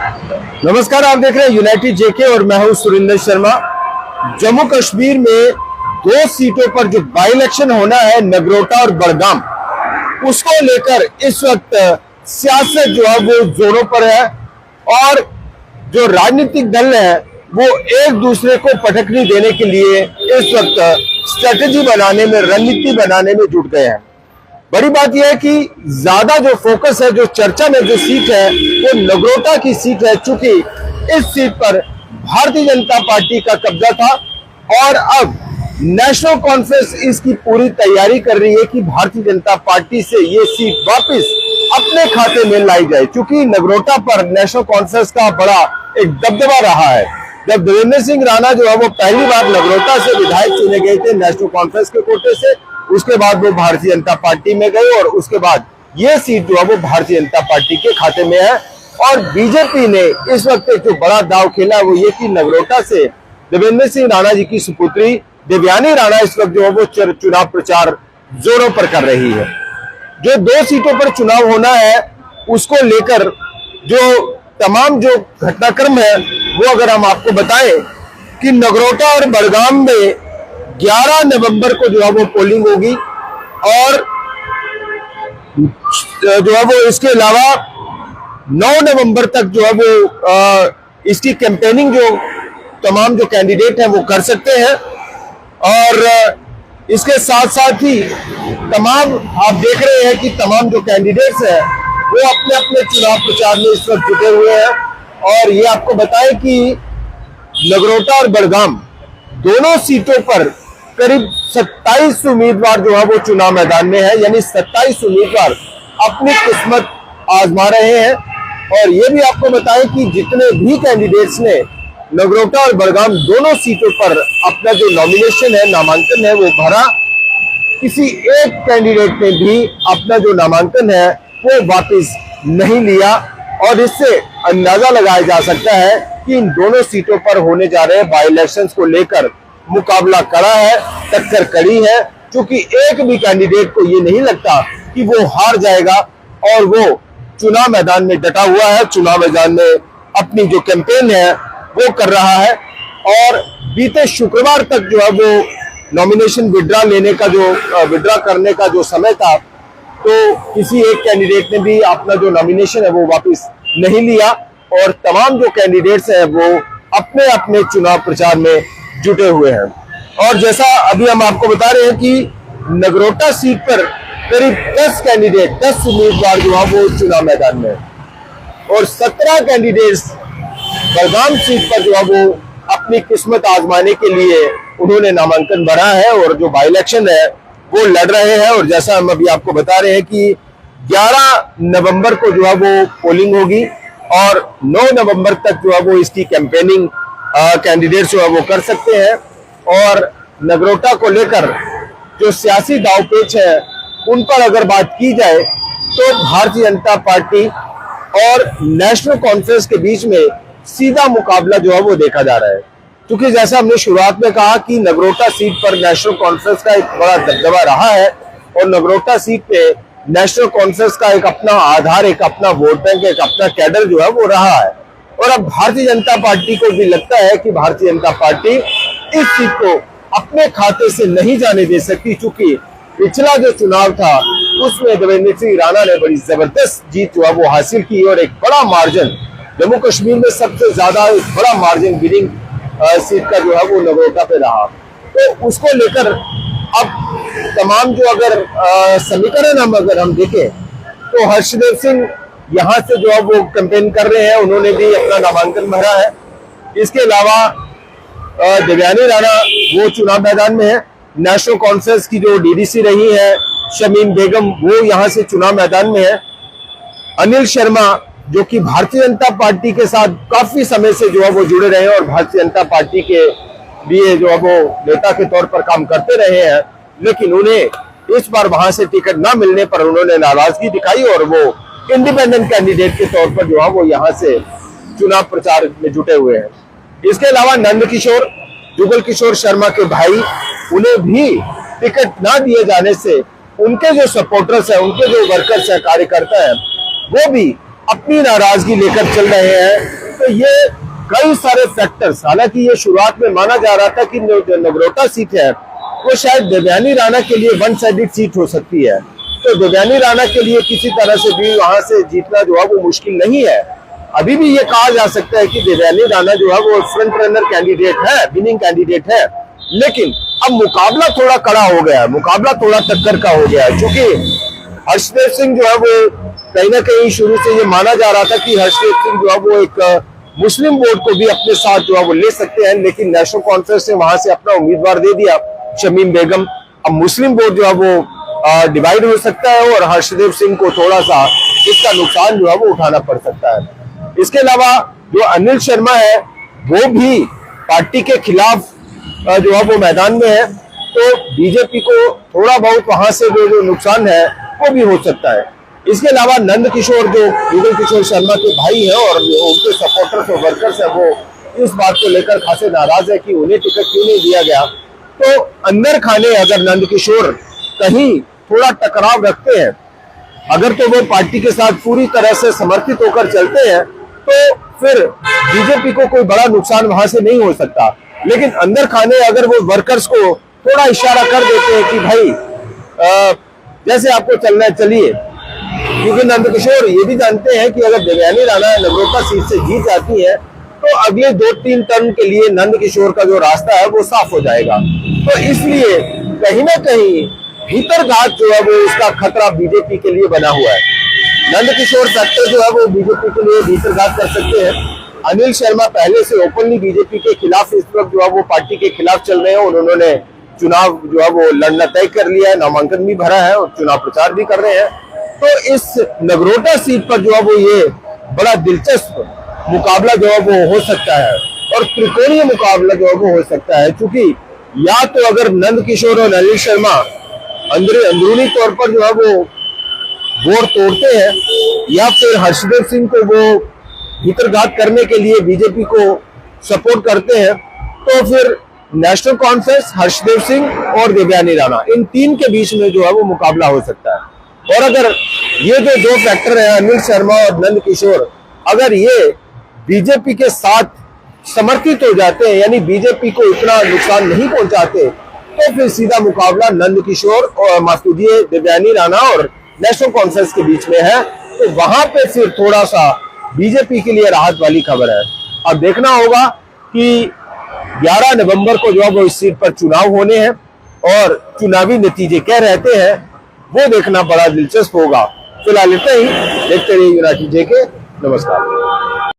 नमस्कार, आप देख रहे हैं यूनाइटेड जेके और मैं हूं सुरेंद्र शर्मा। जम्मू कश्मीर में दो सीटों पर जो बाई इलेक्शन होना है, नगरोटा और बड़गाम, उसको लेकर इस वक्त सियासत जो है वो जोरों पर है और जो राजनीतिक दल है वो एक दूसरे को पटकनी देने के लिए इस वक्त स्ट्रेटेजी बनाने में, रणनीति बनाने में जुट गए हैं। बड़ी बात यह है कि ज्यादा जो फोकस है, जो चर्चा में जो सीट है वो नगरोटा की सीट है, चूंकि इस सीट पर भारतीय जनता पार्टी का कब्जा था और अब नेशनल कॉन्फ्रेंस इसकी पूरी तैयारी कर रही है कि भारतीय जनता पार्टी से ये सीट वापस अपने खाते में लाई जाए। चूंकि नगरोटा पर नेशनल कॉन्फ्रेंस का बड़ा एक दबदबा रहा है। जब देवेंद्र सिंह राणा जो है वो पहली बार नगरोटा से विधायक चुने गए थे नेशनल कॉन्फ्रेंस के कोटे से, उसके बाद वो भारतीय जनता पार्टी में गए और उसके बाद ये सीट जो है वो भारतीय जनता पार्टी के खाते में है। और बीजेपी ने इस वक्त एक जो बड़ा दाव खेला वो ये कि नगरोटा से देवेंद्र सिंह राणा जी की सुपुत्री देवयानी राणा इस वक्त जो है वो चुनाव प्रचार जोरों पर कर रही है। जो दो सीटों पर चुनाव होना है उसको लेकर जो तमाम जो घटनाक्रम है वो अगर हम आपको बताएं कि नगरोटा और बड़गाम में 11 नवंबर को जो है वो पोलिंग होगी और जो है वो इसके अलावा 9 नवंबर तक जो है वो इसकी कैंपेनिंग जो तमाम जो कैंडिडेट हैं वो कर सकते हैं। और इसके साथ साथ ही तमाम आप देख रहे हैं कि तमाम जो कैंडिडेट्स हैं वो अपने अपने चुनाव प्रचार में इस वक्त जुटे हुए हैं। और ये आपको बताएं कि नगरोटा और बड़गाम दोनों सीटों पर करीब 27 उम्मीदवार जो है वो चुनाव मैदान में है, यानी 27 उम्मीदवार अपनी किस्मत आजमा रहे हैं। और ये भी आपको बताएं कि जितने भी कैंडिडेट्स ने नगरोटा और बड़गाम दोनों सीटों पर अपना जो नॉमिनेशन है, नामांकन है वो भरा, किसी एक कैंडिडेट ने भी अपना जो नामांकन है वो वापस नहीं लिया। और इससे अंदाजा लगाया जा सकता है कि इन दोनों सीटों पर होने जा रहे बाई इलेक्शंस को लेकर मुकाबला कड़ा है, टक्कर कड़ी है। क्योंकि एक भी कैंडिडेट को ये नहीं लगता कि वो हार जाएगा और वो चुनाव मैदान में डटा हुआ है, चुनाव मैदान में अपनी जो कैंपेन है वो कर रहा है। और बीते शुक्रवार तक जो है वो नॉमिनेशन विड्रॉ करने का जो समय था, तो किसी एक कैंडिडेट ने भी अपना जो नॉमिनेशन है वो वापस नहीं लिया और तमाम जो कैंडिडेट्स हैं वो अपने अपने चुनाव प्रचार में जुटे हुए हैं। और जैसा अभी हम आपको बता रहे हैं कि नगरोटा सीट पर करीब 10 कैंडिडेट, 10 उम्मीदवार जो है वो चुनाव मैदान में और 17 कैंडिडेट्स बड़गाम सीट पर जो है वो अपनी किस्मत आजमाने के लिए उन्होंने नामांकन भरा है और जो बाई इलेक्शन है वो लड़ रहे हैं। और जैसा हम अभी आपको बता रहे हैं कि 11 नवंबर को जो है वो पोलिंग होगी और 9 नवंबर तक जो है वो इसकी कैंपेनिंग कैंडिडेट्स जो है वो कर सकते हैं। और नगरोटा को लेकर जो सियासी दांवपेच है उन पर अगर बात की जाए तो भारतीय जनता पार्टी और नेशनल कॉन्फ्रेंस के बीच में सीधा मुकाबला जो है वो देखा जा रहा है। क्योंकि जैसा हमने शुरुआत में कहा कि नगरोटा सीट पर नेशनल कॉन्फ्रेंस का एक बड़ा दबदबा रहा है और नगरोटा सीट पे नेशनल कॉन्फ्रेंस का एक अपना आधार, एक अपना वोट बैंक, एक अपना कैडर जो है वो रहा है। और अब भारतीय जनता पार्टी को भी लगता है कि भारतीय जनता पार्टी इस सीट को अपने खाते से नहीं जाने दे सकती। चूंकि पिछला जो चुनाव था उसमें देवेंद्र सिंह राणा ने बड़ी जबरदस्त जीत जो है वो हासिल की और एक बड़ा मार्जिन, जम्मू कश्मीर में सबसे ज्यादा एक बड़ा मार्जिन विनिंग सीट का जो है वो नगरोटा पे रहा। तो उसको लेकर अब तमाम जो अगर समीकरण हम देखें तो हर्षदेव सिंह यहाँ से जो है वो कैंपेन कर रहे हैं, उन्होंने भी अपना नामांकन भरा है। इसके अलावा देवयानी राणा वो चुनाव मैदान में है। नेशनल कॉन्फ्रेंस की जो डीडीसी रही है शमीम बेगम वो यहाँ से चुनाव मैदान में है। अनिल शर्मा जो कि भारतीय जनता पार्टी के साथ काफी समय से जो है वो जुड़े रहे हैं और भारतीय जनता पार्टी के लिए जो है वो नेता के तौर पर काम करते रहे हैं, लेकिन उन्हें इस बार वहां से टिकट ना मिलने पर उन्होंने नाराजगी दिखाई और वो इंडिपेंडेंट कैंडिडेट के तौर पर जो है वो यहाँ से चुनाव प्रचार में जुटे हुए हैं। इसके अलावा नंद किशोर, जुगल किशोर शर्मा के भाई, उन्हें भी टिकट ना दिए जाने से उनके जो सपोर्टर्स हैं, उनके जो वर्कर्स हैं, कार्यकर्ता हैं, वो भी अपनी नाराजगी लेकर चल रहे हैं तो ये कई सारे फैक्टर्स, हालांकि ये शुरुआत में माना जा रहा था कि जो नगरोटा सीट है वो शायद देवयानी राणा के लिए वन साइडेड सीट हो सकती है, तो देवयानी राणा के लिए किसी तरह से भी वहां से जीतना जो है वो मुश्किल नहीं है। अभी भी ये कहा जा सकता है कि देवयानी राणा जो है वो फ्रंट रनर कैंडिडेट है, विनिंग कैंडिडेट है, लेकिन अब मुकाबला थोड़ा कड़ा हो गया है, मुकाबला थोड़ा टक्कर का हो गया है, क्योंकि हर्षदेव सिंह जो है वो कहीं ना कहीं शुरू से ये माना जा रहा था कि हर्षदेव सिंह जो है वो एक मुस्लिम वोट को भी अपने साथ जो है वो ले सकते हैं, लेकिन नेशनल कॉन्फ्रेंस ने वहां से अपना उम्मीदवार दे दिया, शमीम बेगम। अब मुस्लिम वोट जो है वो डिवाइड हो सकता है और हर्षदेव सिंह को थोड़ा सा इसका नुकसान जो है वो उठाना पड़ सकता है। इसके अलावा जो अनिल शर्मा है वो भी पार्टी के खिलाफ जो है वो मैदान में है, तो बीजेपी को थोड़ा बहुत वहां से जो नुकसान है वो भी हो सकता है। इसके अलावा नंद किशोर जो युगल किशोर शर्मा के भाई हैं और जो उनके सपोर्टर्स और वर्कर्स हैं वो इस बात को लेकर खासे नाराज है कि उन्हें टिकट क्यों नहीं दिया गया। तो अंदर खाने अगर नंद किशोर कहीं थोड़ा टकराव रखते हैं, अगर तो वो पार्टी के साथ पूरी तरह से समर्पित होकर चलते हैं तो फिर बीजेपी को कोई बड़ा नुकसान वहां से नहीं हो सकता, लेकिन अंदर खाने अगर वो वर्कर्स को थोड़ा इशारा कर देते हैं कि भाई जैसे आपको चलना है चलिए, क्योंकि नंद किशोर ये भी जानते हैं कि अगर देवयानी राणा नगरोटा सीट से जीत जाती है तो अगले 2-3 टर्म के लिए नंद किशोर का जो रास्ता है वो साफ हो जाएगा। तो इसलिए कहीं ना कहीं भीतरघात जो है वो इसका खतरा बीजेपी के लिए बना हुआ है। नंद किशोर फैक्टर जो है वो बीजेपी के लिए भीतरघात कर सकते हैं। अनिल शर्मा पहले से ओपनली बीजेपी के खिलाफ इस वक्त जो है वो पार्टी के खिलाफ चल रहे हैं, उन्होंने चुनाव जो है वो लड़ना तय कर लिया है, नामांकन भी भरा है और चुनाव प्रचार भी कर रहे हैं। तो इस नगरोटा सीट पर जो है वो ये बड़ा दिलचस्प मुकाबला जो है वो हो सकता है और त्रिकोणीय मुकाबला जो है वो हो सकता है, क्योंकि या तो अगर नंद किशोर और अनिल शर्मा अंदरूनी तौर पर जो है वो वोट तोड़ते हैं या फिर हर्षदेव सिंह को वो भीतरघात करने के लिए बीजेपी को सपोर्ट करते हैं, तो फिर नेशनल कॉन्फ्रेंस, हर्षदेव सिंह और देवयानी राणा, इन तीन के बीच में जो है वो मुकाबला हो सकता है। और अगर ये जो दो फैक्टर हैं अनिल शर्मा और नंद किशोर, अगर ये बीजेपी के साथ समर्थित हो जाते हैं, यानी बीजेपी को इतना नुकसान नहीं पहुंचाते, तो फिर सीधा मुकाबला नंद किशोर और माफ कीजिए देवयानी राणा और नेशनल कॉन्फ्रेंस के बीच में है। तो वहां पे फिर थोड़ा सा बीजेपी के लिए राहत वाली खबर है। अब देखना होगा कि 11 नवंबर को जो है वो इस सीट पर चुनाव होने हैं और चुनावी नतीजे क्या रहते हैं वो देखना बड़ा दिलचस्प होगा। फिलहाल इतना ही, देखते रहिए यूनाइटेड जेके। नमस्कार।